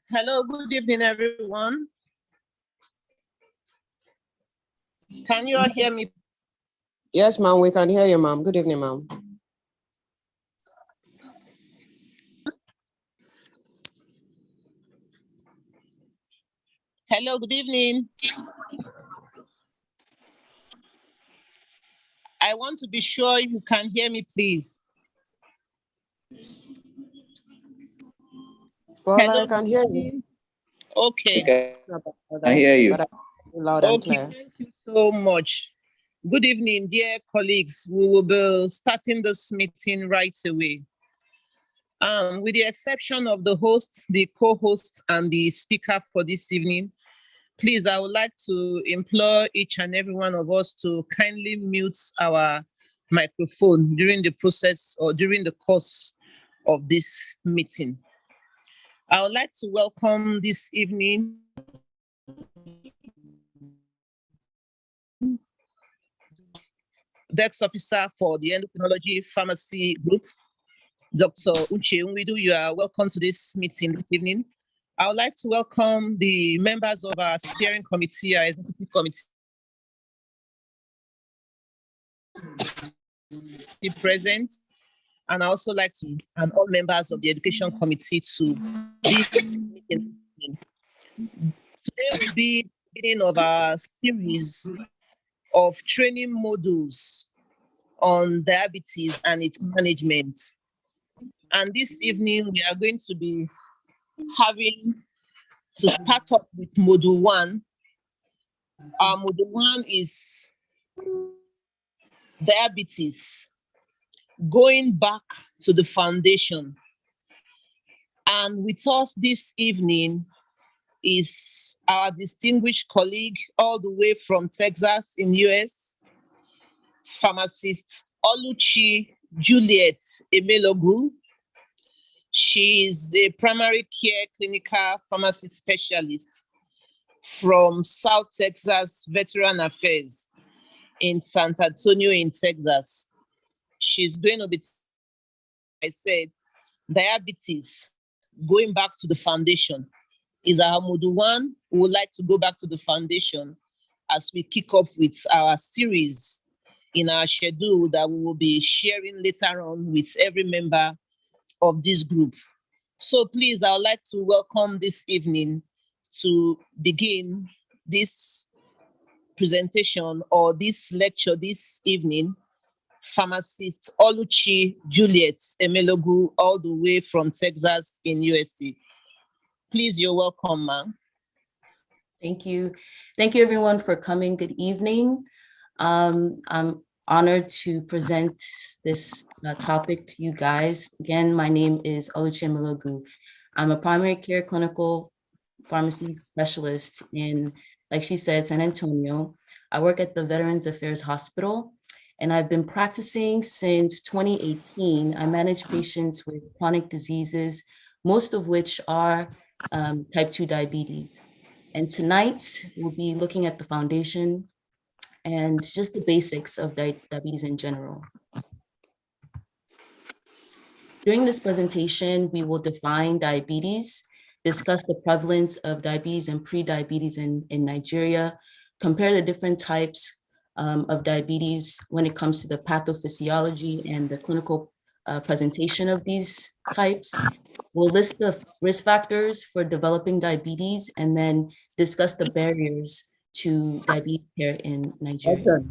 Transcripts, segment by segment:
Hello, good evening, everyone. Can you all hear me? Yes, ma'am, we can hear you, ma'am. Good evening, ma'am. Hello, good evening. I want to be sure you can hear me, please. Well, Hello, I can hear you. Okay. I hear you. But loud and Okay, clear. thank you so much. Good evening, dear colleagues. We will be starting this meeting right away. With the exception of the host, the co-host, and the speaker for this evening, please, I would like to implore each and every one of us to kindly mute our microphone during the process or during the course of this meeting. I would like to welcome this evening Dex Officer for the Endocrinology Pharmacy Group, Dr. Uche Unwidu. You are welcome to this meeting this evening. I would like to welcome the members of our steering committee, our executive committee present, and I also like to and all members of the education committee to this meeting. Today will be the beginning of our series of training modules on diabetes and its management. And this evening, we are going to be having to start off with module 1. Our module 1 is diabetes, going back to the foundation. And with us this evening is our distinguished colleague all the way from Texas in US, pharmacist Oluchi Juliet Emelogu. She is a primary care clinical pharmacy specialist from South Texas Veteran Affairs in San Antonio in Texas. She's going to be, I said, diabetes, going back to the foundation is our module 1. We would like to go back to the foundation as we kick off with our series in our schedule that we will be sharing later on with every member of this group. So please, I would like to welcome this evening to begin this presentation or this lecture this evening, pharmacist Oluchi Juliet Emelogu, all the way from Texas in USA. Please, you're welcome, ma'am. Thank you. Thank you, everyone, for coming. Good evening. I'm honored to present this topic to you guys. Again, my name is Oluchi Emelogu. I'm a primary care clinical pharmacy specialist in, like she said, San Antonio. I work at the Veterans Affairs Hospital, and I've been practicing since 2018. I manage patients with chronic diseases, most of which are type 2 diabetes. And tonight, we'll be looking at the foundation and just the basics of diabetes in general. During this presentation, we will define diabetes, discuss the prevalence of diabetes and pre-diabetes in Nigeria, compare the different types of diabetes when it comes to the pathophysiology and the clinical presentation of these types. We'll list the risk factors for developing diabetes and then discuss the barriers to diabetes care in Nigeria.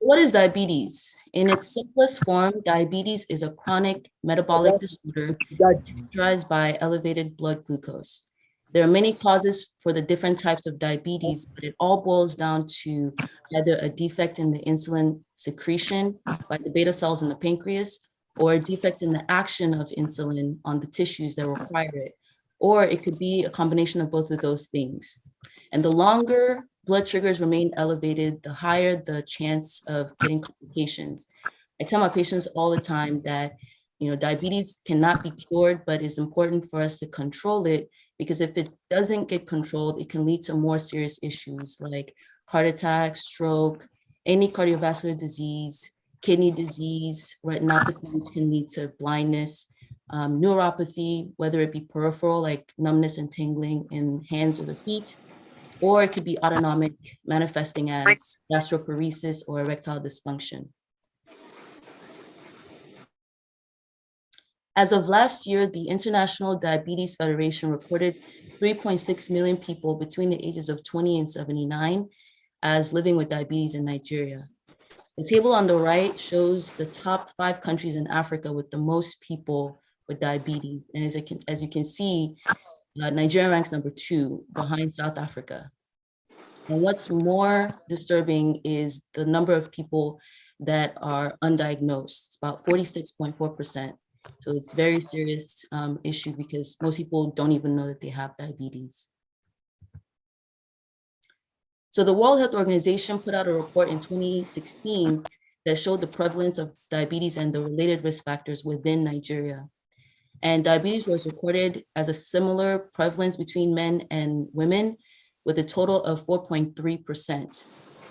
What is diabetes? In its simplest form, diabetes is a chronic metabolic disorder characterized by elevated blood glucose. There are many causes for the different types of diabetes, but it all boils down to either a defect in the insulin secretion by the beta cells in the pancreas, or a defect in the action of insulin on the tissues that require it, or it could be a combination of both of those things. And the longer blood sugars remain elevated, the higher the chance of getting complications. I tell my patients all the time that, diabetes cannot be cured, but it's important for us to control it, because if it doesn't get controlled, it can lead to more serious issues like heart attack, stroke, any cardiovascular disease, kidney disease, retinopathy, which can lead to blindness, neuropathy, whether it be peripheral, like numbness and tingling in hands or the feet, or it could be autonomic, manifesting as gastroparesis or erectile dysfunction. As of last year, the International Diabetes Federation reported 3.6 million people between the ages of 20 and 79 as living with diabetes in Nigeria. The table on the right shows the top 5 countries in Africa with the most people with diabetes. And as you can see, Nigeria ranks number 2 behind South Africa. And what's more disturbing is the number of people that are undiagnosed. It's about 46.4%. So it's a very serious issue because most people don't even know that they have diabetes. So the World Health Organization put out a report in 2016 that showed the prevalence of diabetes and the related risk factors within Nigeria. And diabetes was recorded as a similar prevalence between men and women with a total of 4.3%.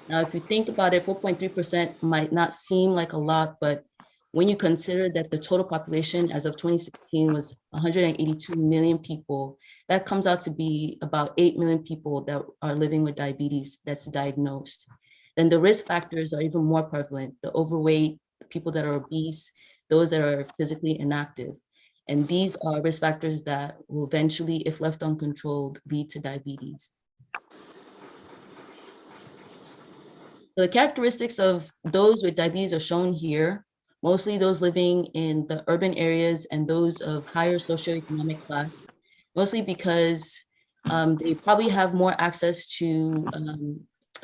Now, if you think about it, 4.3% might not seem like a lot, but when you consider that the total population as of 2016 was 182 million people, that comes out to be about 8 million people that are living with diabetes that's diagnosed. Then the risk factors are even more prevalent: the overweight, the people that are obese, those that are physically inactive. And these are risk factors that will eventually, if left uncontrolled, lead to diabetes. So the characteristics of those with diabetes are shown here, mostly those living in the urban areas and those of higher socioeconomic class, mostly because they probably have more access to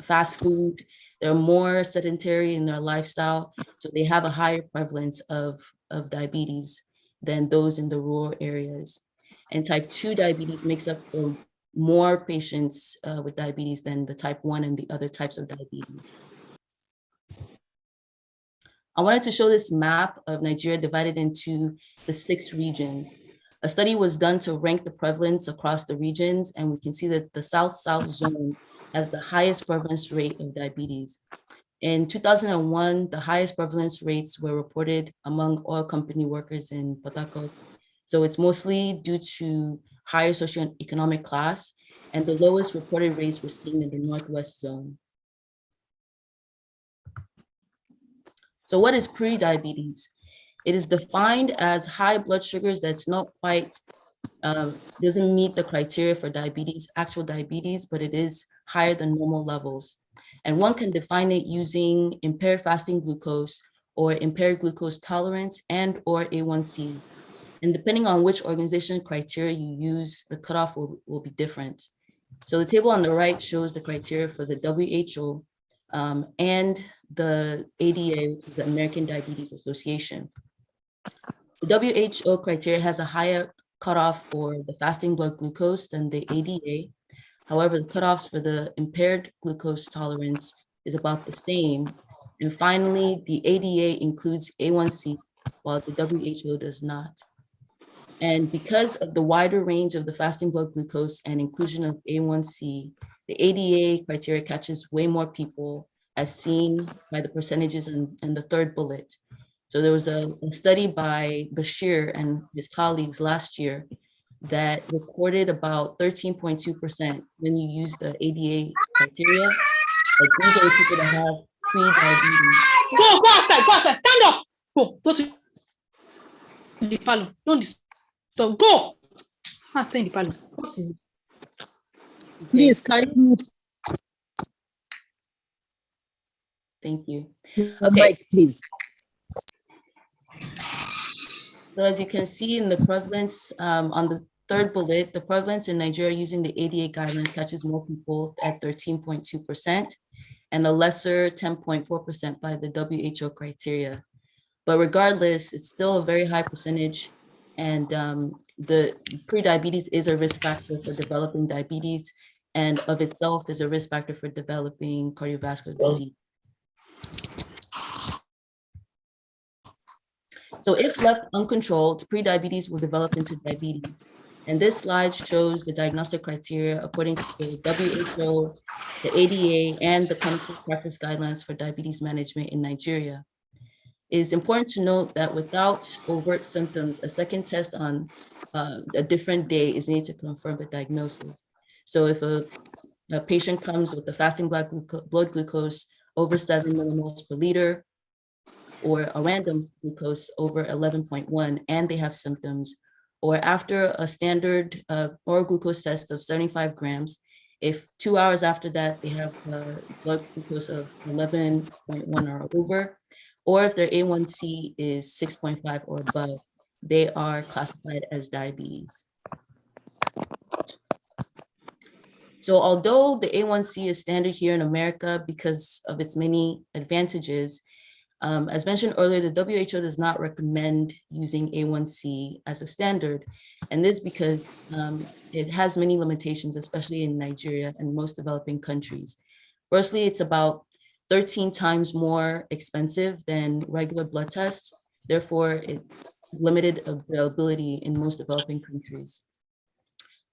fast food. They're more sedentary in their lifestyle, so they have a higher prevalence of diabetes than those in the rural areas. And type 2 diabetes makes up for more patients with diabetes than the type 1 and the other types of diabetes. I wanted to show this map of Nigeria divided into the 6 regions. A study was done to rank the prevalence across the regions, and we can see that the South-South zone has the highest prevalence rate of diabetes. In 2001, the highest prevalence rates were reported among oil company workers in Port Harcourt. So it's mostly due to higher socioeconomic class, and the lowest reported rates were seen in the Northwest zone. So what is pre-diabetes? It is defined as high blood sugars that's not quite, doesn't meet the criteria for diabetes, actual diabetes, but it is higher than normal levels. And one can define it using impaired fasting glucose or impaired glucose tolerance and or A1C. And depending on which organization criteria you use, the cutoff will be different. So the table on the right shows the criteria for the WHO and the ADA, the American Diabetes Association. The WHO criteria has a higher cutoff for the fasting blood glucose than the ADA. However, the cutoffs for the impaired glucose tolerance is about the same. And finally, the ADA includes A1C, while the WHO does not. And because of the wider range of the fasting blood glucose and inclusion of A1C, the ADA criteria catches way more people, as seen by the percentages in the third bullet. So there was a study by Bashir and his colleagues last year that recorded about 13.2% when you use the ADA criteria. Like these are the people that have pre-diabetes. Go outside, stand up. Go to the parlor. Don't disturb. Go. I'll stay in the parlor. What is it? Please, can you Thank you. okay, mic, please. So as you can see in the prevalence on the third bullet, the prevalence in Nigeria using the ADA guidelines catches more people at 13.2% and a lesser 10.4% by the WHO criteria. But regardless, it's still a very high percentage, and the prediabetes is a risk factor for developing diabetes, and of itself is a risk factor for developing cardiovascular disease. So if left uncontrolled, prediabetes will develop into diabetes. And this slide shows the diagnostic criteria according to the WHO, the ADA, and the clinical practice guidelines for diabetes management in Nigeria. It is important to note that without overt symptoms, a second test on a different day is needed to confirm the diagnosis. So if a patient comes with a fasting blood glucose over 7 millimoles per liter, or a random glucose over 11.1, and they have symptoms, or after a standard oral glucose test of 75 grams, if 2 hours after that they have a blood glucose of 11.1 or over, or if their A1C is 6.5 or above, they are classified as diabetes. So although the A1C is standard here in America because of its many advantages, as mentioned earlier, the WHO does not recommend using A1C as a standard, and this because it has many limitations, especially in Nigeria and most developing countries. Firstly, it's about 13 times more expensive than regular blood tests. Therefore, it's limited availability in most developing countries.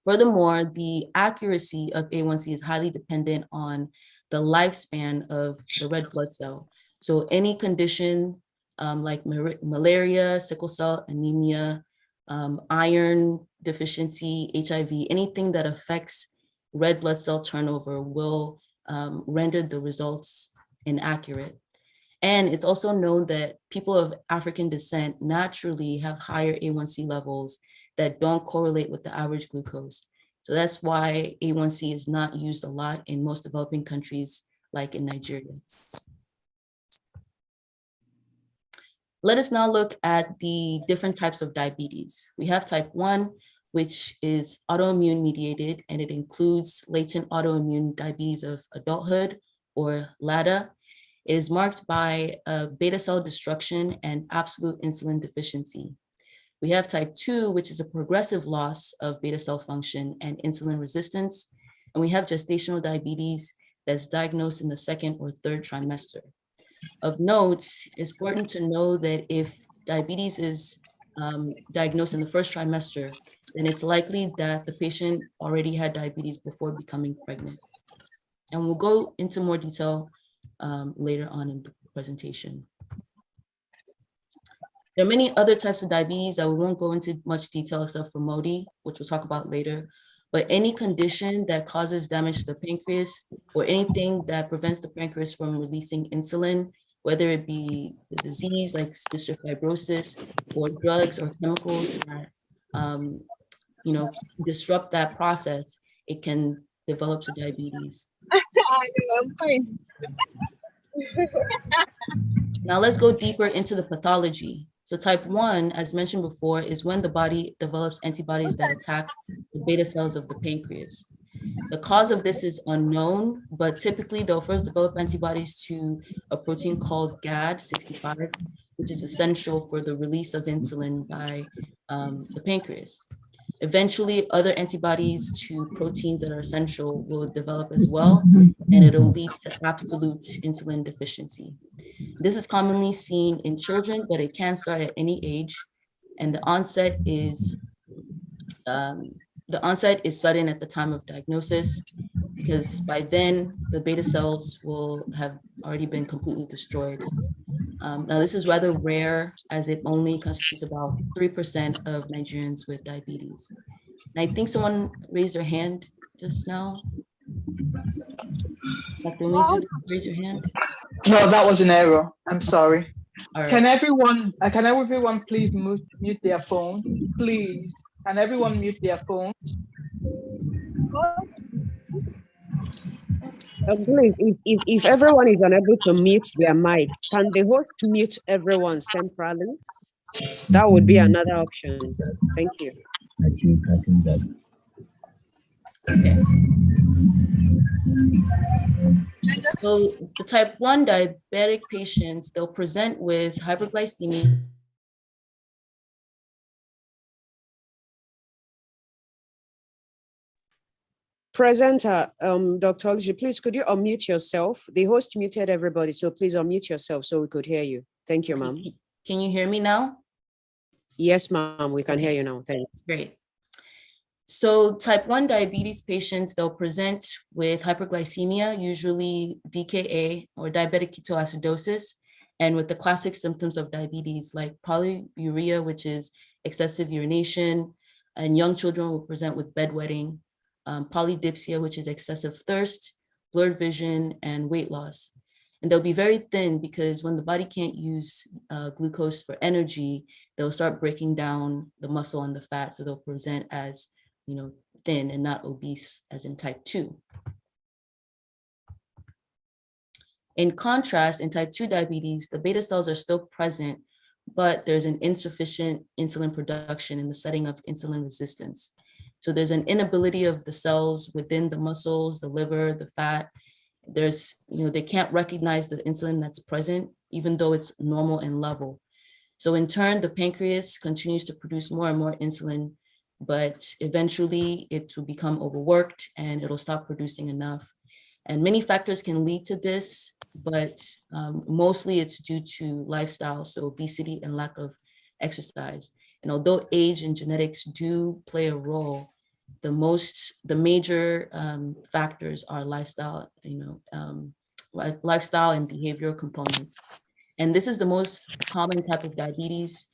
Furthermore, the accuracy of A1C is highly dependent on the lifespan of the red blood cell. So any condition like malaria, sickle cell anemia, iron deficiency, HIV, anything that affects red blood cell turnover will render the results inaccurate. And it's also known that people of African descent naturally have higher A1C levels that don't correlate with the average glucose. So that's why A1C is not used a lot in most developing countries like in Nigeria. Let us now look at the different types of diabetes. We have type 1, which is autoimmune mediated, and it includes latent autoimmune diabetes of adulthood, or LADA. It is marked by beta cell destruction and absolute insulin deficiency. We have type 2, which is a progressive loss of beta cell function and insulin resistance. And we have gestational diabetes that's diagnosed in the 2nd or 3rd trimester. Of note, it's important to know that if diabetes is diagnosed in the 1st trimester, then it's likely that the patient already had diabetes before becoming pregnant. And we'll go into more detail later on in the presentation. There are many other types of diabetes that we won't go into much detail except for MODY, which we'll talk about later. But any condition that causes damage to the pancreas or anything that prevents the pancreas from releasing insulin, whether it be the disease like cystic fibrosis or drugs or chemicals that disrupt that process, it can develop to diabetes. I'm fine. Now let's go deeper into the pathology. So type 1, as mentioned before, is when the body develops antibodies that attack the beta cells of the pancreas. The cause of this is unknown, but typically they'll first develop antibodies to a protein called GAD65, which is essential for the release of insulin by the pancreas. Eventually, other antibodies to proteins that are essential will develop as well, and it'll lead to absolute insulin deficiency. This is commonly seen in children, but it can start at any age, and the onset is sudden at the time of diagnosis, because by then the beta cells will have already been completely destroyed. Now, this is rather rare, as it only constitutes about 3% of Nigerians with diabetes. And I think someone raised their hand just now. Dr. Umizu, raise your hand. No, that was an error. I'm sorry. All right. Can everyone please mute their phone? Please, can everyone mute their phone? Please, if everyone is unable to mute their mics, can the host mute everyone centrally? That would be another option. Thank you. I think that. Okay. So the type 1 diabetic patients, they'll present with hyperglycemia. Presenter, Dr. Oluchi, please could you unmute yourself? The host muted everybody, so please unmute yourself so we could hear you. Thank you, ma'am. Can you hear me now? Yes, ma'am, we can hear you now. Thanks. Great. So type 1 diabetes patients, they'll present with hyperglycemia, usually DKA or diabetic ketoacidosis, And with the classic symptoms of diabetes like polyuria, which is excessive urination, and young children will present with bedwetting, polydipsia, which is excessive thirst, blurred vision, and weight loss. And they'll be very thin because when the body can't use glucose for energy, they'll start breaking down the muscle and the fat. So they'll present as, thin and not obese as in type 2. In contrast, in type 2 diabetes, the beta cells are still present, but there's an insufficient insulin production in the setting of insulin resistance. So there's an inability of the cells within the muscles, the liver, the fat. They can't recognize the insulin that's present, even though it's normal and level. So in turn, the pancreas continues to produce more and more insulin, but eventually it will become overworked and it'll stop producing enough. And many factors can lead to this, but mostly it's due to lifestyle, so obesity and lack of exercise. And although age and genetics do play a role, the major factors are lifestyle, lifestyle and behavioral components. And this is the most common type of diabetes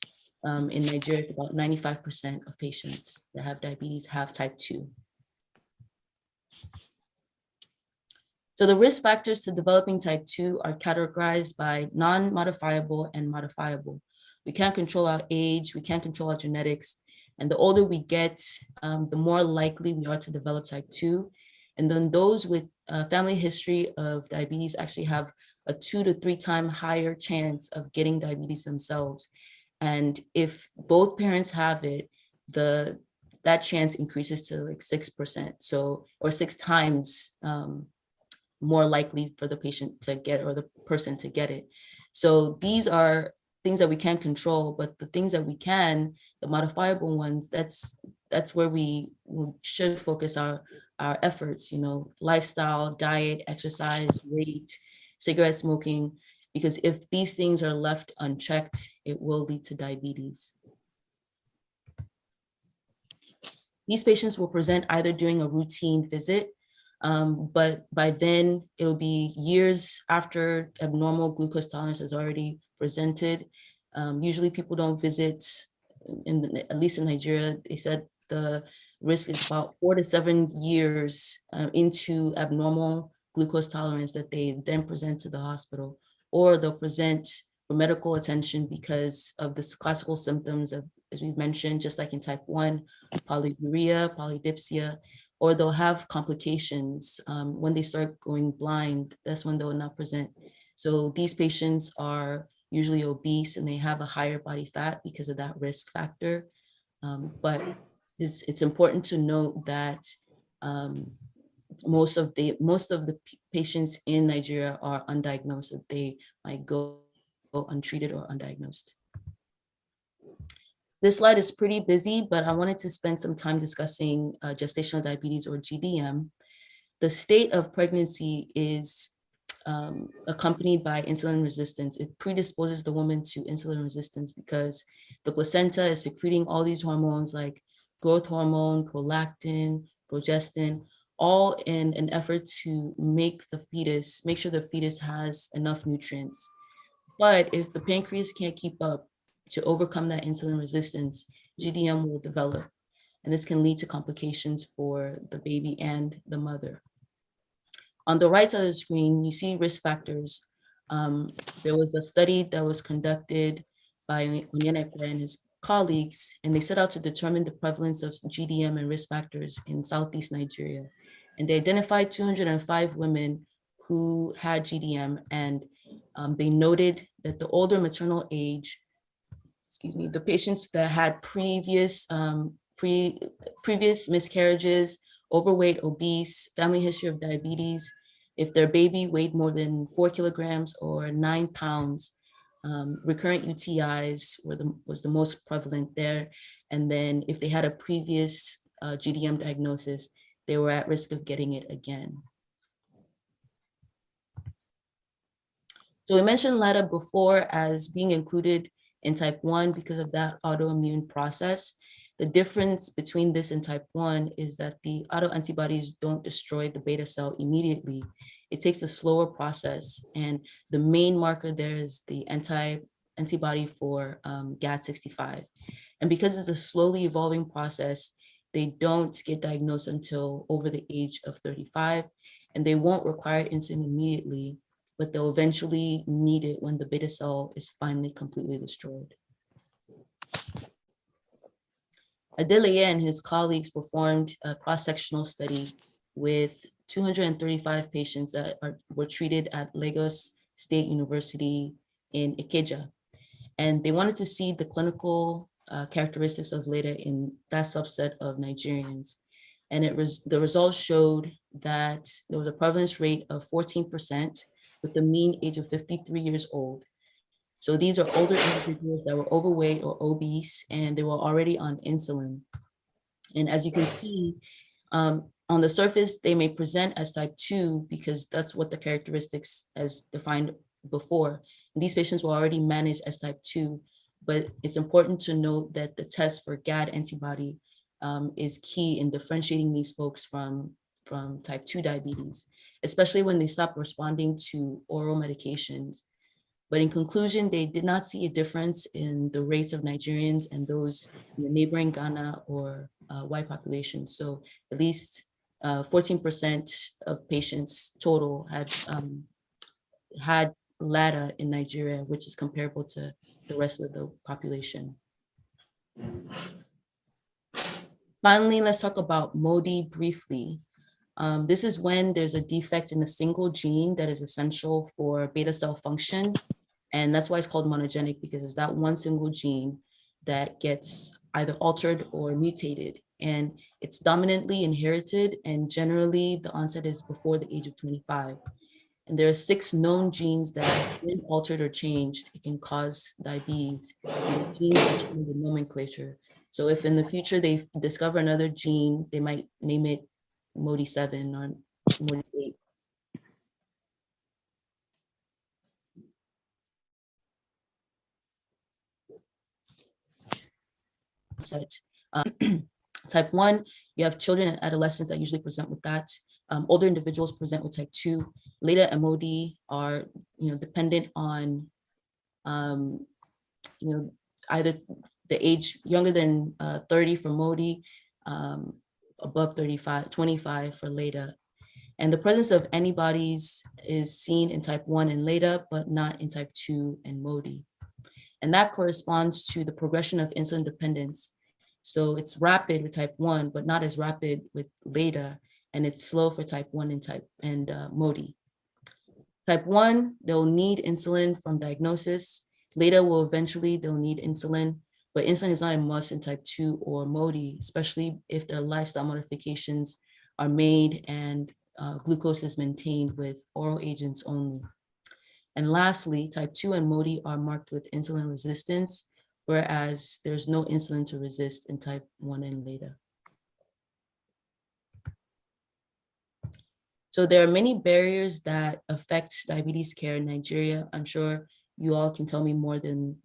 in Nigeria. It's about 95% of patients that have diabetes have type 2. So the risk factors to developing type 2 are categorized by non-modifiable and modifiable. We can't control our age, we can't control our genetics, and the older we get, the more likely we are to develop type 2. And then those with a family history of diabetes actually have a 2 to 3 times higher chance of getting diabetes themselves. And if both parents have it, that chance increases to like 6%, or 6 times more likely for the patient to get, or the person to get it. So these are things that we can't control, but the things that we can, the modifiable ones, that's where we should focus our efforts, lifestyle, diet, exercise, weight, cigarette smoking, because if these things are left unchecked, it will lead to diabetes. These patients will present either during a routine visit, but by then it'll be years after abnormal glucose tolerance has already presented. Usually people don't visit, at least in Nigeria, they said the risk is about 4 to 7 years into abnormal glucose tolerance that they then present to the hospital, or they'll present for medical attention because of the classical symptoms of, as we've mentioned, just like in type 1, polyuria, polydipsia, or they'll have complications when they start going blind. That's when they'll not present. So these patients are usually obese and they have a higher body fat because of that risk factor. But it's important to note that most of the patients in Nigeria are undiagnosed, so they might go untreated or undiagnosed. This slide is pretty busy, but I wanted to spend some time discussing gestational diabetes, or GDM. The state of pregnancy is accompanied by insulin resistance. It predisposes the woman to insulin resistance because the placenta is secreting all these hormones like growth hormone, prolactin, progestin, all in an effort to make sure the fetus has enough nutrients. But if the pancreas can't keep up to overcome that insulin resistance, GDM will develop. And this can lead to complications for the baby and the mother. On the right side of the screen, you see risk factors. There was a study that was conducted by Onyenekwe and his colleagues, and they set out to determine the prevalence of GDM and risk factors in Southeast Nigeria. And they identified 205 women who had GDM, and they noted that the older maternal age, the patients that had previous miscarriages, overweight, obese, family history of diabetes, if their baby weighed more than 4 kilograms or 9 pounds, recurrent UTIs was the most prevalent there. And then if they had a previous GDM diagnosis, they were at risk of getting it again. So we mentioned LADA before as being included in type 1 because of that autoimmune process. The difference between this and type 1 is that the autoantibodies don't destroy the beta cell immediately. it takes a slower process. And the main marker there is the antibody for GAD65. And because it's a slowly evolving process, they don't get diagnosed until over the age of 35, and they won't require insulin immediately, but they'll eventually need it when the beta cell is finally completely destroyed. Adeleye and his colleagues performed a cross-sectional study with 235 patients that were treated at Lagos State University in Ikeja. And they wanted to see the clinical characteristics of LEDA in that subset of Nigerians. And the results showed that there was a prevalence rate of 14% with the mean age of 53 years old. So these are older individuals that were overweight or obese, and they were already on insulin. And as you can see, on the surface, they may present as type 2 because that's what the characteristics as defined before. And these patients were already managed as type 2, but it's important to note that the test for GAD antibody is key in differentiating these folks from type 2 diabetes, especially when they stop responding to oral medications. But in conclusion, they did not see a difference in the rates of Nigerians and those in the neighboring Ghana or white population. So at least 14% of patients total had LADA in Nigeria, which is comparable to the rest of the population. Finally, let's talk about MODY briefly. This is when there's a defect in a single gene that is essential for beta cell function. And that's why it's called monogenic, because it's that one single gene that gets either altered or mutated. And it's dominantly inherited, and generally the onset is before the age of 25. And there are 6 known genes that, when altered or changed, it can cause diabetes. And the genes are in the nomenclature. So if in the future they discover another gene, they might name it MODY7 or MODY8. Type 1, you have children and adolescents that usually present with that. Older individuals present with type 2. LEDA and MODY are, dependent on, either the age younger than 30 for MODY, above 25 for LEDA. And the presence of antibodies is seen in type 1 and LEDA, but not in type 2 and MODY. And that corresponds to the progression of insulin dependence. So it's rapid with type 1, but not as rapid with LEDA, and it's slow for type 1 and MODY. Type 1, they'll need insulin from diagnosis. LEDA will they'll need insulin, but insulin is not a must in type 2 or MODY, especially if their lifestyle modifications are made and glucose is maintained with oral agents only. And lastly, type 2 and MODY are marked with insulin resistance, whereas there's no insulin to resist in type 1 and LEDA. So there are many barriers that affect diabetes care in Nigeria. I'm sure you all can tell me more than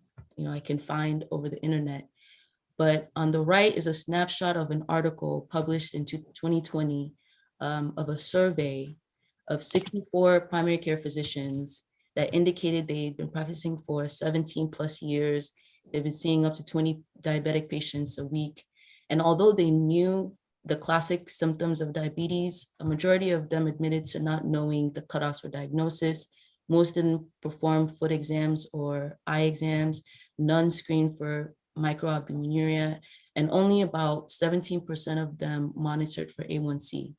I can find over the internet. But on the right is a snapshot of an article published in 2020 of a survey of 64 primary care physicians that indicated they'd been practicing for 17 plus years. They've been seeing up to 20 diabetic patients a week. And although they knew the classic symptoms of diabetes, a majority of them admitted to not knowing the cutoffs for diagnosis. Most didn't perform foot exams or eye exams, none screened for microalbuminuria, and only about 17% of them monitored for A1C.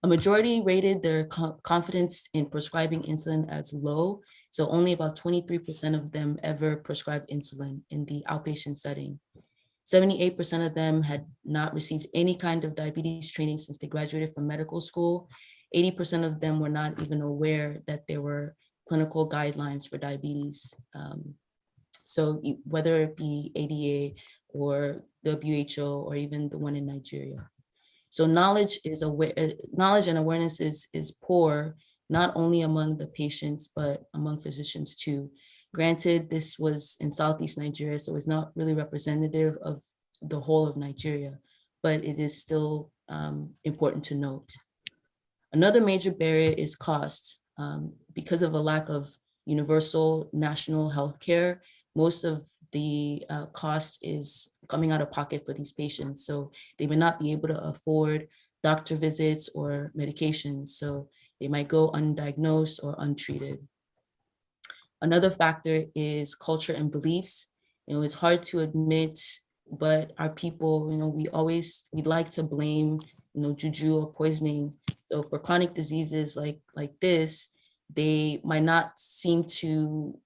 A majority rated their confidence in prescribing insulin as low, so only about 23% of them ever prescribed insulin in the outpatient setting. 78% of them had not received any kind of diabetes training since they graduated from medical school. 80% of them were not even aware that there were clinical guidelines for diabetes. So whether it be ADA or WHO or even the one in Nigeria. So knowledge and awareness is poor, not only among the patients, but among physicians too. Granted, this was in Southeast Nigeria, so it's not really representative of the whole of Nigeria, but it is still important to note. Another major barrier is cost. Because of a lack of universal national health care, most of the cost is coming out of pocket for these patients. So they may not be able to afford doctor visits or medications. So they might go undiagnosed or untreated. Another factor is culture and beliefs. It's hard to admit, but our people, we like to blame, juju or poisoning. So for chronic diseases like this, they might not seem to,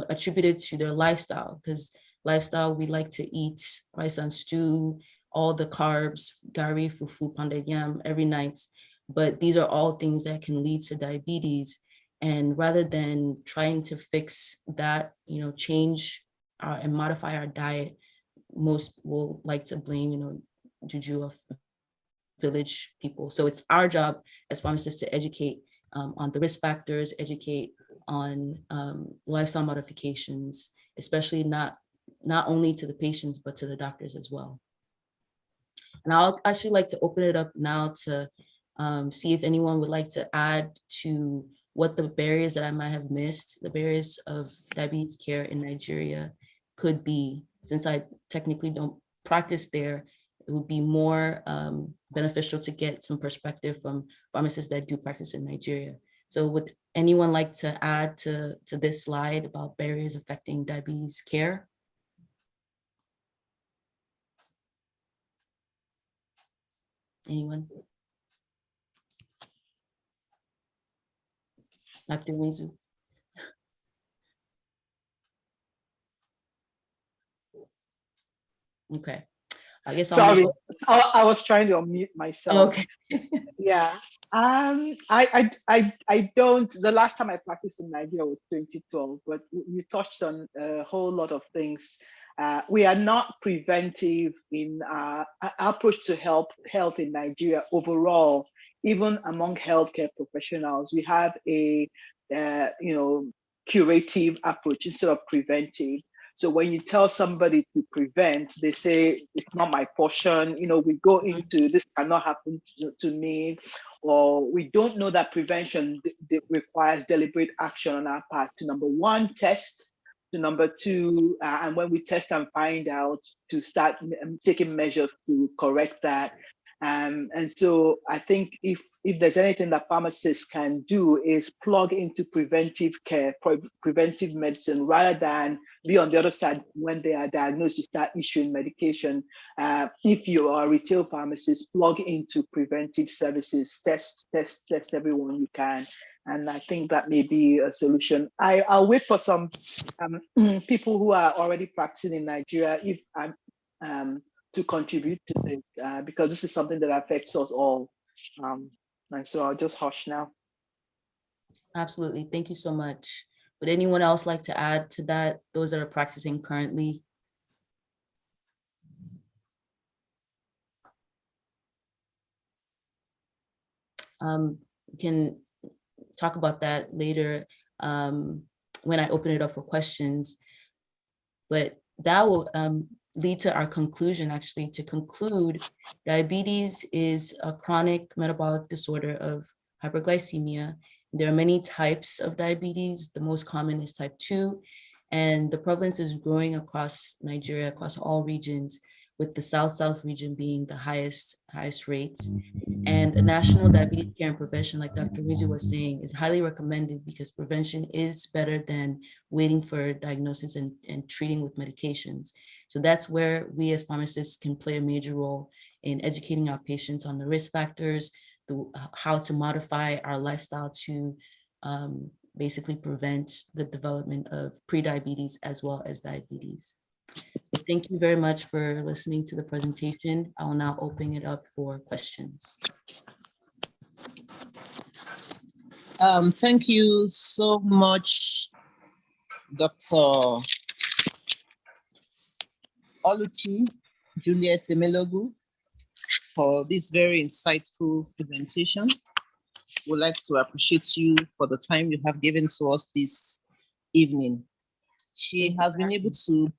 attribute it to their lifestyle, because lifestyle, we like to eat rice and stew, all the carbs, gari, fufu, pounded yam every night. But these are all things that can lead to diabetes. And rather than trying to fix that, change and modify our diet, most will like to blame, juju of village people. So it's our job as pharmacists to educate on the risk factors, educate on lifestyle modifications, especially not only to the patients, but to the doctors as well. And I'll actually like to open it up now to see if anyone would like to add to what the barriers that I might have missed, the barriers of diabetes care in Nigeria could be. Since I technically don't practice there, it would be more beneficial to get some perspective from pharmacists that do practice in Nigeria. So would anyone like to add to this slide about barriers affecting diabetes care? Anyone? Dr. Mizu? Okay, I guess I'll Sorry, I was trying to unmute myself. Okay. Yeah. I don't, the last time I practiced in Nigeria was 2012, but you touched on a whole lot of things. We are not preventive in our approach to health in Nigeria overall. Even among healthcare professionals, we have a curative approach instead of preventive. So when you tell somebody to prevent, they say, it's not my portion. We go into this cannot happen to me, or we don't know that prevention requires deliberate action on our part to, number one, test, to number two, and when we test and find out, to start taking measures to correct that. And so I think if there's anything that pharmacists can do is plug into preventive care, preventive medicine, rather than be on the other side when they are diagnosed to start issuing medication. If you are a retail pharmacist, plug into preventive services, test everyone you can. And I think that may be a solution. I'll wait for some people who are already practicing in Nigeria if to contribute to this, because this is something that affects us all. And so I'll just hush now. Absolutely. Thank you so much. Would anyone else like to add to that, those that are practicing currently? We can talk about that later when I open it up for questions, but that will lead to our conclusion. Actually, to conclude, diabetes is a chronic metabolic disorder of hyperglycemia. There are many types of diabetes. The most common is type 2, and the prevalence is growing across Nigeria, across all regions, with the South region being the highest rates. And a national diabetes care and prevention, like Dr. Mizu was saying, is highly recommended because prevention is better than waiting for diagnosis and treating with medications. So that's where we as pharmacists can play a major role in educating our patients on the risk factors, how to modify our lifestyle to basically prevent the development of prediabetes as well as diabetes. So thank you very much for listening to the presentation. I will now open it up for questions. Thank you so much, Dr. Oluchi Juliet Emelogu, for this very insightful presentation. We'd like to appreciate you for the time you have given to us this evening. She has been able to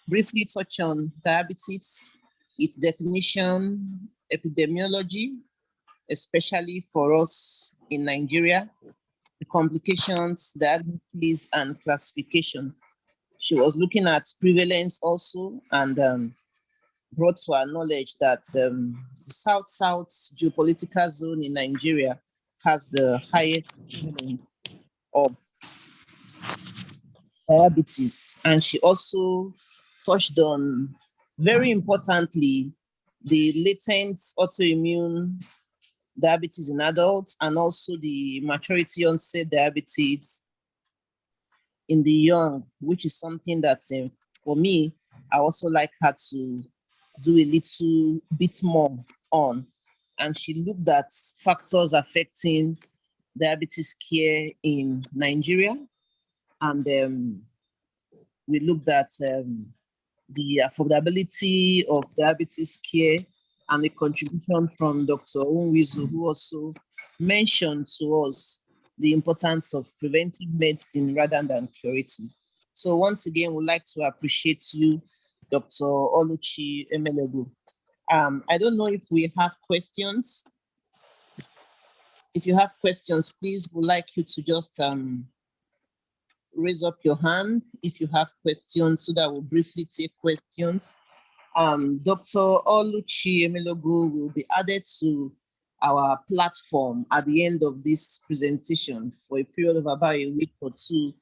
briefly touch on diabetes, its definition, epidemiology, especially for us in Nigeria, the complications, diagnosis, and classification. She was looking at prevalence also, and brought to our knowledge that the South-South geopolitical zone in Nigeria has the highest prevalence of diabetes. And she also touched on, very importantly, the latent autoimmune diabetes in adults and also the maturity onset diabetes in the young, which is something that for me, I also like her to do a little bit more on. And she looked at factors affecting diabetes care in Nigeria. And we looked at the affordability of diabetes care and the contribution from Dr. Onwizu, who also mentioned to us the importance of preventive medicine rather than curative. So once again, we'd like to appreciate you, Dr. Oluchi Emelegu. I don't know if we have questions. If you have questions, please, we'd like you to just raise up your hand if you have questions so that we'll briefly take questions. Dr. Oluchi Emelogu will be added to our platform at the end of this presentation for a period of about a week or two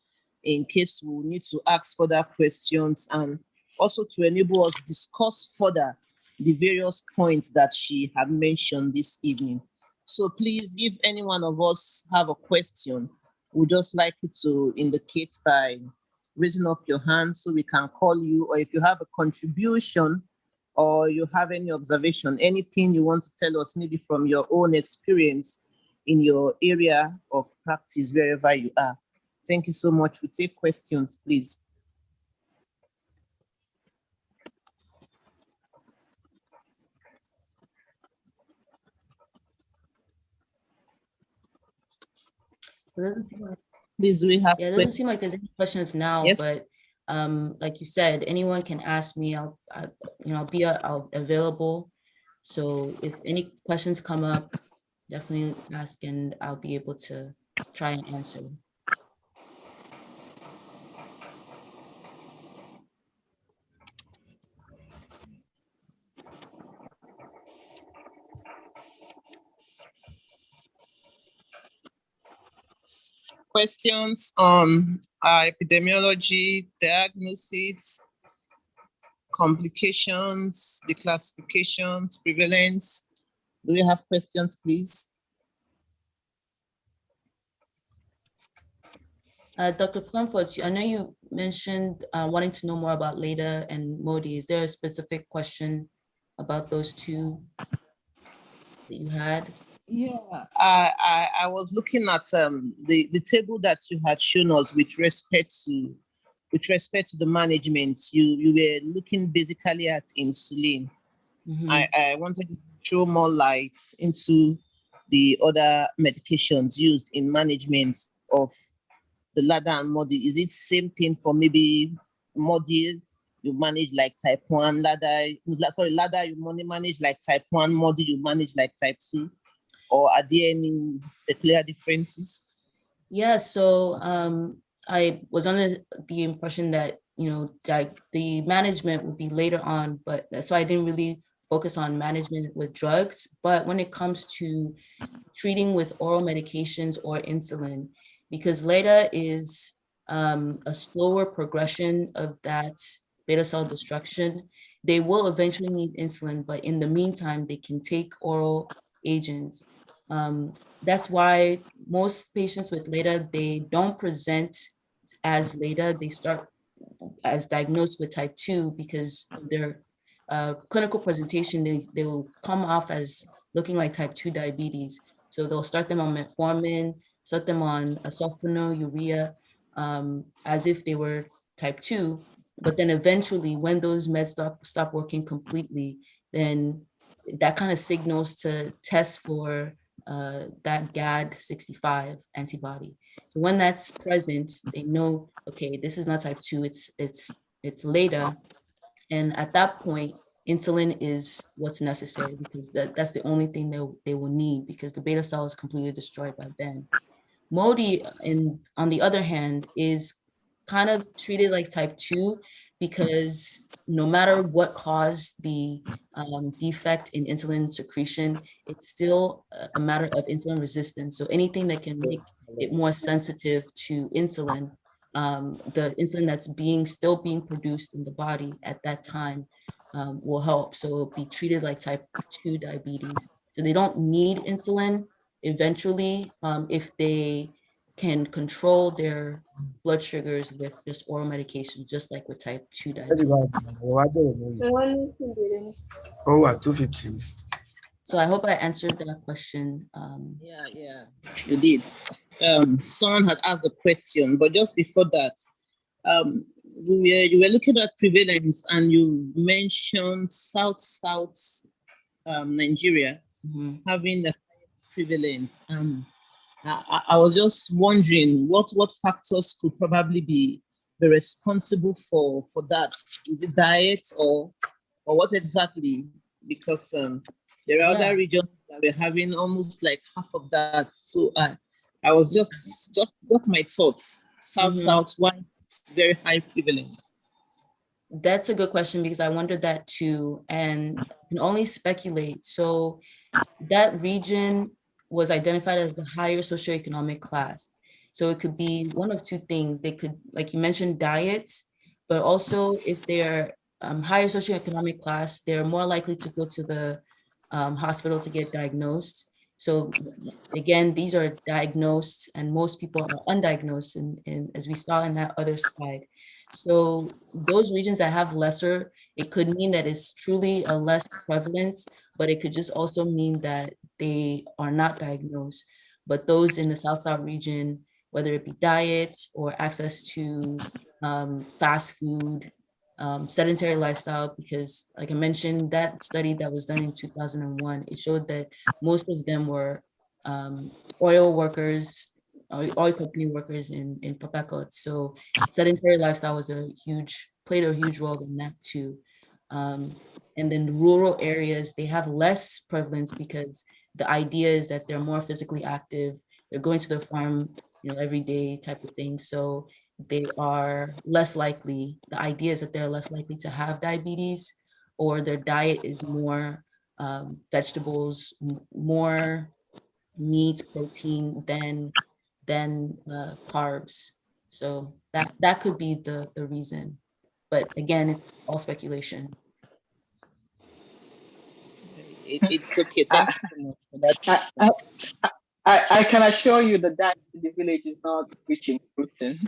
in case we need to ask further questions and also to enable us discuss further the various points that she had mentioned this evening. So please, if any one of us have a question, we'd just like you to indicate by raising up your hand so we can call you, or if you have a contribution or you have any observation, anything you want to tell us, maybe from your own experience in your area of practice, wherever you are. Thank you so much. We take questions, please. Please, we have it doesn't seem like there's any questions now, yes. But like you said, anyone can ask me. I'll be available. So if any questions come up, definitely ask, and I'll be able to try and answer. Questions on epidemiology, diagnosis, complications, the classifications, prevalence. Do you have questions, please? Dr. Plumfoot, I know you mentioned wanting to know more about LADA and MODI. Is there a specific question about those two that you had? Yeah, I was looking at the table that you had shown us with respect to the management. You were looking basically at insulin. Mm-hmm. I wanted to throw more light into the other medications used in management of the LADA and MODI. Is it same thing for maybe MODI? You manage like type 1, LADA you manage like type 1, MODI you manage like type 2, or are there any clear differences? Yeah, so I was under the impression that, like the management would be later on, but so I didn't really focus on management with drugs. But when it comes to treating with oral medications or insulin, because LADA is a slower progression of that beta cell destruction, they will eventually need insulin, but in the meantime, they can take oral agents. That's why most patients with LADA, they don't present as LADA, they start as diagnosed with type 2 because their clinical presentation, they will come off as looking like type 2 diabetes. So they'll start them on metformin, start them on a sulfonylurea, as if they were type 2. But then eventually, when those meds stop working completely, then that kind of signals to test for that GAD65 antibody. So when that's present, they know, okay, this is not type 2, it's LADA. And at that point, insulin is what's necessary, because that's the only thing they will need, because the beta cell is completely destroyed by then. Modi, on the other hand, is kind of treated like type 2, because no matter what caused the defect in insulin secretion, it's still a matter of insulin resistance. So anything that can make it more sensitive to insulin, the insulin that's still being produced in the body at that time, will help. So it'll be treated like type 2 diabetes. So they don't need insulin eventually, if they can control their blood sugars with just oral medication, just like with type 2 diabetes. Oh, at 250. So I hope I answered that question. Yeah, you did. Someone had asked a question, but just before that, you were looking at prevalence, and you mentioned South Nigeria having the highest prevalence. I was just wondering what factors could probably be responsible for that. Is it diet or what exactly? Because there are other regions that were having almost like half of that. So I was just my thoughts. South, why very high prevalence? That's a good question, because I wondered that too, and can only speculate. So that region was identified as the higher socioeconomic class. So it could be one of two things. They could, like you mentioned, diets, but also if they're higher socioeconomic class, they're more likely to go to the hospital to get diagnosed. So again, these are diagnosed, and most people are undiagnosed, as we saw in that other slide. So those regions that have lesser, it could mean that it's truly a less prevalence, but it could just also mean that they are not diagnosed. But those in the South region, whether it be diet or access to fast food, sedentary lifestyle, because like I mentioned, that study that was done in 2001, it showed that most of them were oil workers, oil company workers in Port Harcourt. So sedentary lifestyle played a huge role in that too. And then the rural areas, they have less prevalence, because the idea is that they're more physically active. They're going to the farm, every day type of thing. So they are less likely, the idea is that they're less likely to have diabetes, or their diet is more vegetables, more meat, protein than carbs. So that could be the reason. But again, it's all speculation. It's okay. Thank you so much for that. I can assure you that diet in the village is not rich in protein.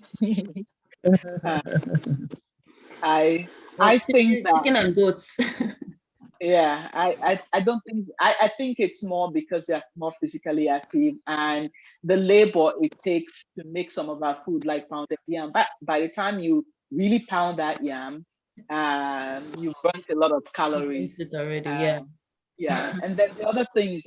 I think that chicken and goats. yeah, I don't think I think it's more because they're more physically active, and the labor it takes to make some of our food, like pounded yam. But by the time you really pound that yam, you've burnt a lot of calories. It already, Yeah, and then the other thing is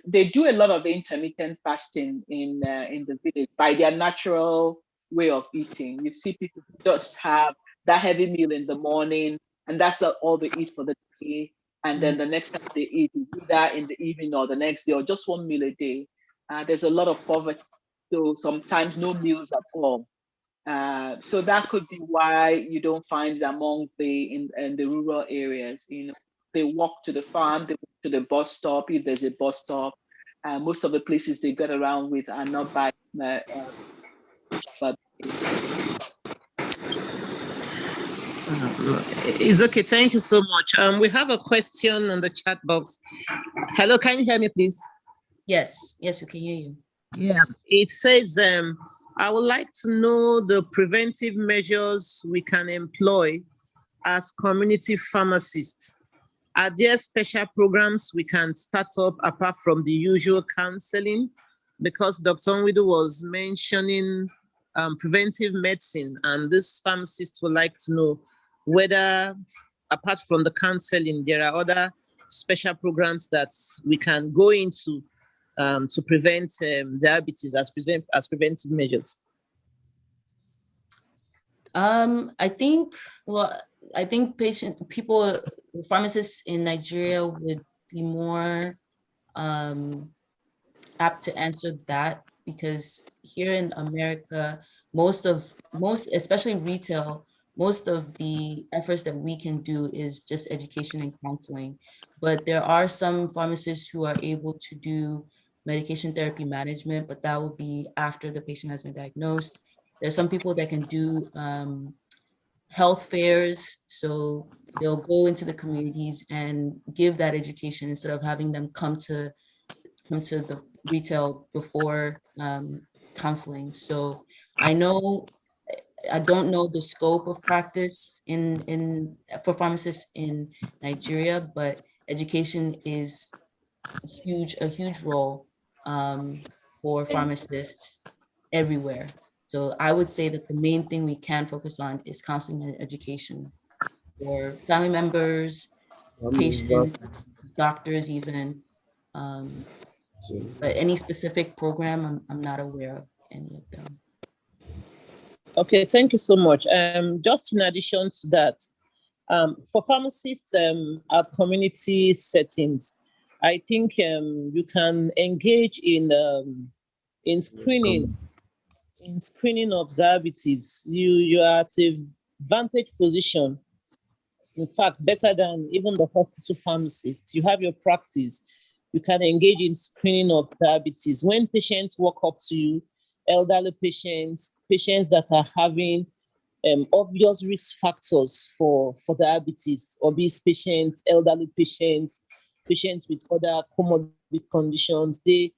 they do a lot of intermittent fasting in the village by their natural way of eating. You see people just have that heavy meal in the morning, and that's all they eat for the day. And then the next time they eat is either in the evening or the next day, or just one meal a day. There's a lot of poverty, so sometimes no meals at all. So that could be why you don't find among in the rural areas. They walk to the farm, they walk to the bus stop if there's a bus stop. Most of the places they get around with are not by. It's okay. Thank you so much. We have a question on the chat box. Hello, can you hear me, please? Yes, we can hear you. Yeah, it says, I would like to know the preventive measures we can employ as community pharmacists. Are there special programs we can start up apart from the usual counseling? Because Dr. Onwidu was mentioning preventive medicine, and this pharmacist would like to know whether, apart from the counseling, there are other special programs that we can go into to prevent diabetes as preventive measures. I think, well, I think pharmacists in Nigeria would be more apt to answer that, because here in America, most, especially retail, most of the efforts that we can do is just education and counseling. But there are some pharmacists who are able to do medication therapy management, but that will be after the patient has been diagnosed. There's some people that can do health fairs. So they'll go into the communities and give that education instead of having them come to the retail before counseling. So I don't know the scope of practice for pharmacists in Nigeria, but education is a huge role for pharmacists everywhere. So I would say that the main thing we can focus on is counseling and education for family members, patients, doctors even. But any specific program, I'm not aware of any of them. Okay, thank you so much. Just in addition to that, for pharmacists at community settings, I think you can engage in screening of diabetes. You are at a vantage position. In fact, better than even the hospital pharmacist. You have your practice. You can engage in screening of diabetes. When patients walk up to you, elderly patients, patients that are having obvious risk factors for diabetes, obese patients, elderly patients, patients with other comorbid conditions, they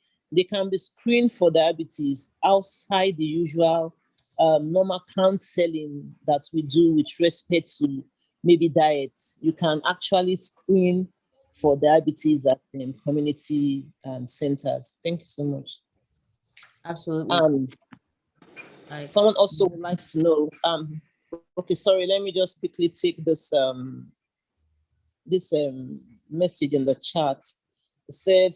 can be screened for diabetes outside the usual normal counseling that we do with respect to maybe diets. You can actually screen for diabetes at community centers. Thank you so much. Absolutely. Someone also would like to know. Okay, sorry. Let me just quickly take this message in the chat. It said,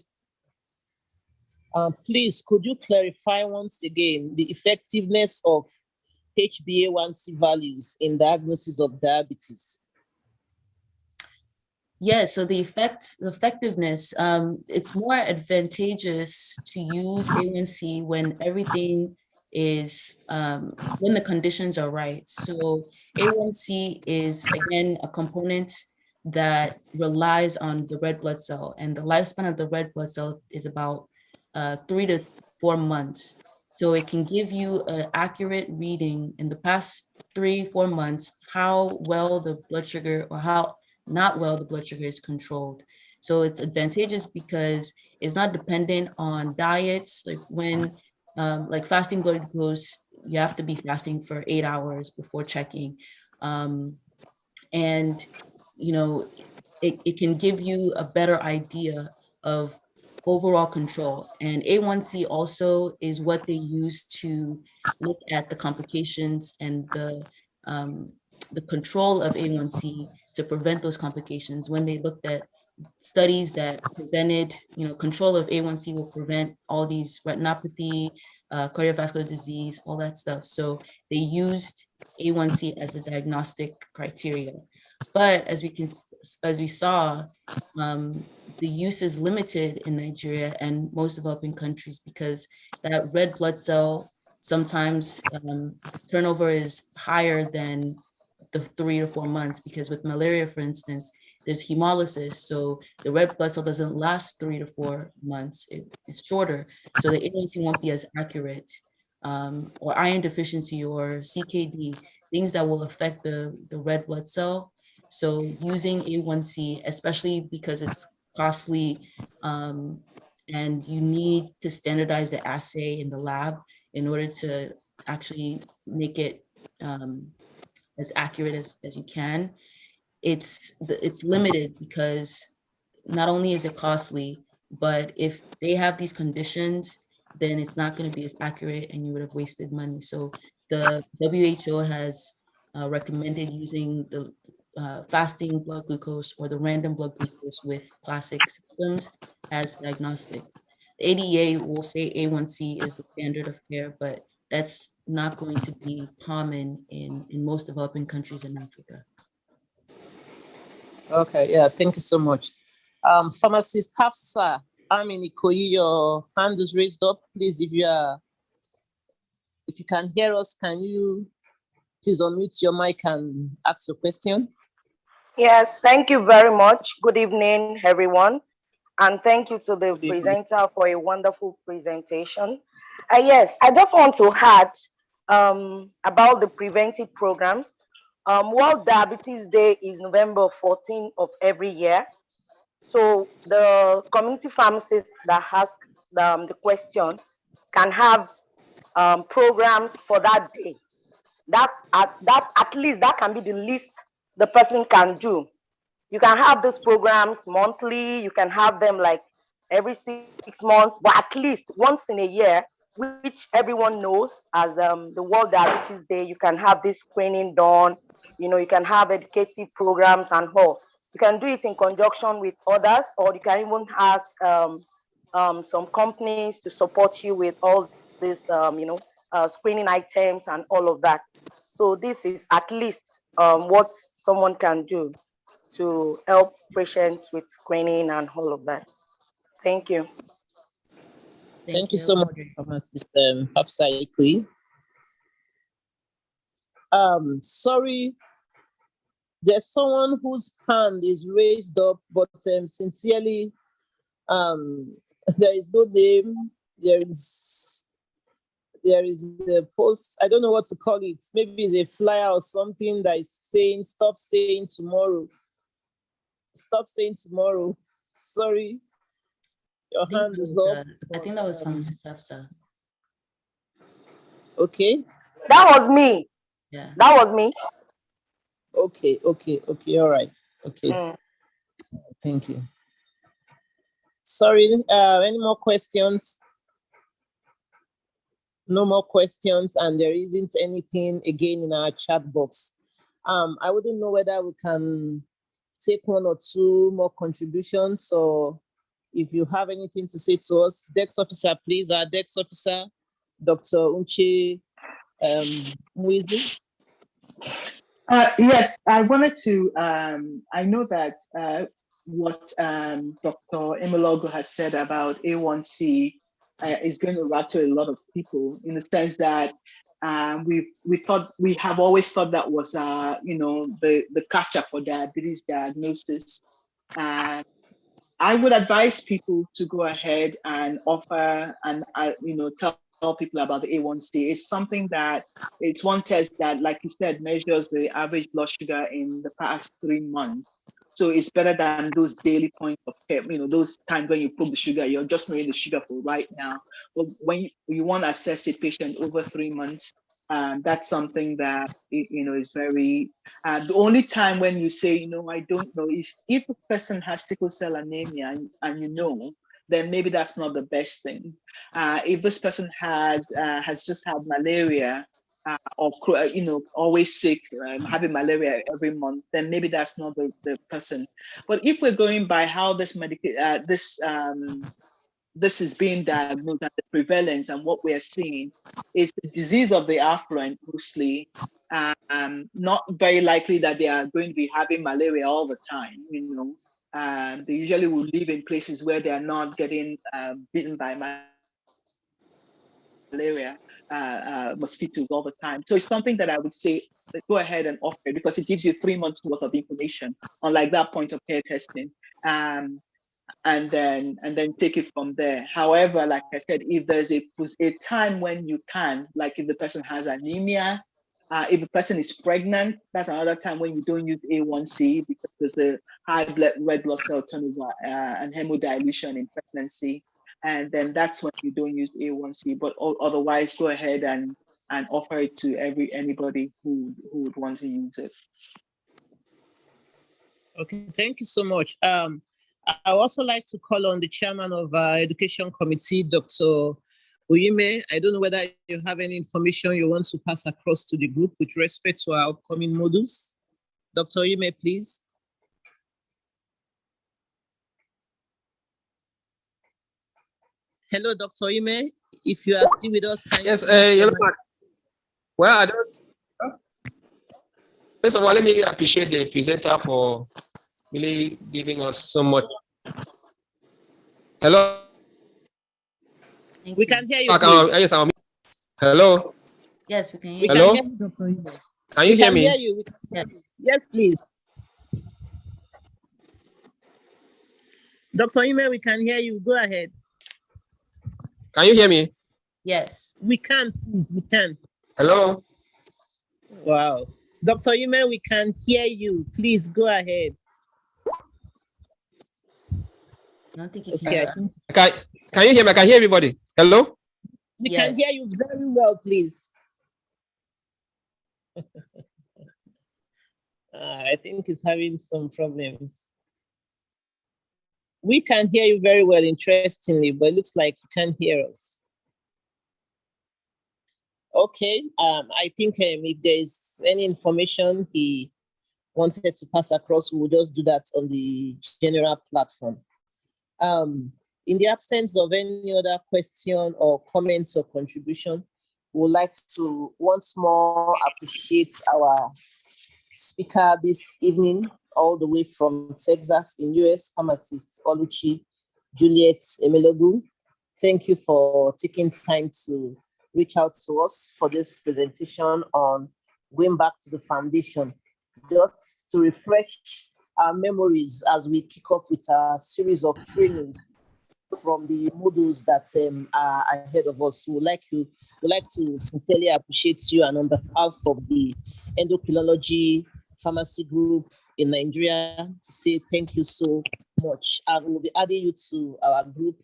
please, could you clarify once again the effectiveness of HbA1c values in diagnosis of diabetes? Yeah, so the effectiveness, it's more advantageous to use A1C when everything is, when the conditions are right. So A1C is, again, a component that relies on the red blood cell, and the lifespan of the red blood cell is about 3 to 4 months. So it can give you an accurate reading in the past 3-4 months, how well the blood sugar, or how not well the blood sugar is controlled. So it's advantageous because it's not dependent on diets. Like when, like fasting blood glucose, you have to be fasting for 8 hours before checking. And, you know, it can give you a better idea of overall control. And A1C also is what they use to look at the complications and the control of A1C to prevent those complications. When they looked at studies that prevented, control of A1C will prevent all these retinopathy, cardiovascular disease, all that stuff. So they used A1C as a diagnostic criteria. But as we saw, the use is limited in Nigeria and most developing countries because that red blood cell sometimes turnover is higher than the 3 to 4 months, because with malaria, for instance, there's hemolysis. So the red blood cell doesn't last 3 to 4 months. It's shorter. So the A1C won't be as accurate, or iron deficiency or CKD, things that will affect the red blood cell. So using A1C, especially because it's costly, and you need to standardize the assay in the lab in order to actually make it as accurate as you can. It's limited because not only is it costly, but if they have these conditions, then it's not going to be as accurate and you would have wasted money. So the WHO has recommended using the fasting blood glucose or the random blood glucose with classic symptoms as diagnostic. The ADA will say A1C is the standard of care, but that's not going to be common in most developing countries in Africa. Okay, yeah, thank you so much. Pharmacist Hafsa, I'm in Ikoyi. Your hand is raised up. Please, if you can hear us, can you please unmute your mic and ask your question? Yes, thank you very much. Good evening, everyone. And thank you to the presenter for a wonderful presentation. Yes, I just want to add about the preventive programs. World Diabetes Day is November 14th of every year. So the community pharmacist that has the question can have programs for that day. That at least that can be the least the person can do. You can have these programs monthly, you can have them like every 6 months, but at least once in a year, which everyone knows as the World Diabetes Day. You can have this screening done, you can have educative programs and all. You can do it in conjunction with others, or you can even ask some companies to support you with all this, screening items and all of that. So this is at least what someone can do to help patients with screening and all of that. Thank you. Thank you so much, Pharmacist Hafsa Ikoyi. Sorry, there's someone whose hand is raised up, but sincerely, there is no name. There is a post. I don't know what to call it. Maybe it's a flyer or something that is saying, "Stop saying tomorrow. Stop saying tomorrow." Sorry, your hand is up. I think that was from Mrs. Hafsa. Okay. That was me. Yeah. That was me. Okay. All right. Okay. Thank you. Sorry. Any more questions? No more questions, and there isn't anything again in our chat box. I wouldn't know whether we can take one or two more contributions. So if you have anything to say to us, Dex Officer, please, our Dex Officer, Dr. Unchi Muizu. Yes, I wanted to, I know that what Dr. Emilogo had said about A1C is going to rattle a lot of people, in the sense that we have always thought that was the catcher for diabetes diagnosis. I would advise people to go ahead and offer and tell people about the A1C. It's something that it's one test that, like you said, measures the average blood sugar in the past 3 months. So it's better than those daily points of care, those times when you probe the sugar, you're just knowing the sugar for right now. But when you want to assess a patient over 3 months, that's something that is very. The only time when you say, I don't know, if a person has sickle cell anemia and then maybe that's not the best thing. If this person has just had malaria, or always sick, having malaria every month, then maybe that's not the person. But if we're going by how this this is being diagnosed and the prevalence, and what we're seeing is the disease of the affluent mostly, not very likely that they are going to be having malaria all the time. They usually will live in places where they are not getting bitten by malaria mosquitoes all the time. So it's something that I would say go ahead and offer, because it gives you 3 months worth of information, unlike that point of care testing. And then take it from there. However, like I said, if there's a time when you can, like if the person has anemia, if the person is pregnant, that's another time when you don't use A1C, because there's the high red blood cell turnover and hemodilution in pregnancy. And then that's when you don't use A1C. But otherwise, go ahead and offer it to anybody who would want to use it. Okay, thank you so much. I also like to call on the chairman of our education committee, Dr. Uyime. I don't know whether you have any information you want to pass across to the group with respect to our upcoming modules. Dr. Uyime, please. Hello, Dr. Uyime. If you are still with us, can yes, you well, I don't. First of all, let me appreciate the presenter for really giving us so much. Hello. Thank We you. can hear you, please. Yes, hello. Yes, we can hear We you. can Hello? hear you, Dr. Ime. Can you We hear can hear me? you. Yes. Yes, please. Dr. Ime, we can hear you. Go ahead. Can you hear me? Yes. We can, please. We can. Hello? Wow. Dr. Ime, we can hear you. Please go ahead. I don't think you Okay, can. Can you hear me? I can hear everybody. Hello? We Yes. can hear you very well, please. I think he's having some problems. We can hear you very well, interestingly, but it looks like you can't hear us. Okay, I think if there is any information he wanted to pass across, we'll just do that on the general platform. In the absence of any other question or comments or contribution, we would like to once more appreciate our speaker this evening, all the way from Texas in US, pharmacist Oluchi Juliet Emelogu. Thank you for taking time to reach out to us for this presentation on going back to the foundation, just to refresh our memories as we kick off with a series of trainings from the modules that are ahead of us. We'd like to sincerely appreciate you, and on behalf of the endocrinology pharmacy group in Nigeria, to say thank you so much. And we'll be adding you to our group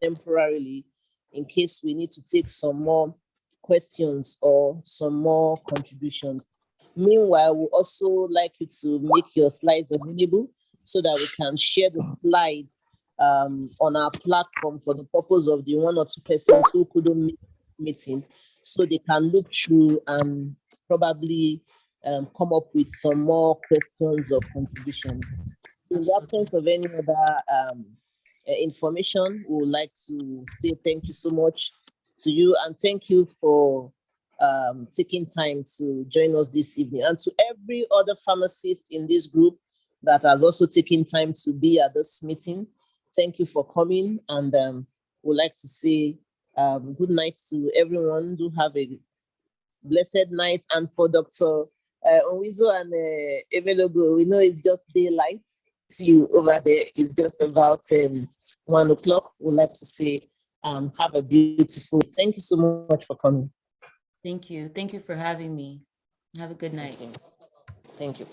temporarily in case we need to take some more questions or some more contributions. Meanwhile, we'd also like you to make your slides available so that we can share the slide on our platform for the purpose of the one or two persons who couldn't make this meeting, so they can look through and probably come up with some more questions or contributions. In the absence of any other information, we would like to say thank you so much to you, and thank you for taking time to join us this evening, and to every other pharmacist in this group that has also taken time to be at this meeting. Thank you for coming, and we'd like to say good night to everyone. Do have a blessed night. And for Dr. Onwizo and Emelogo, we know it's just daylight. See you over there. It's just about 1 o'clock. We'd like to say have a beautiful. Thank you so much for coming. Thank you. Thank you for having me. Have a good night. Thank you.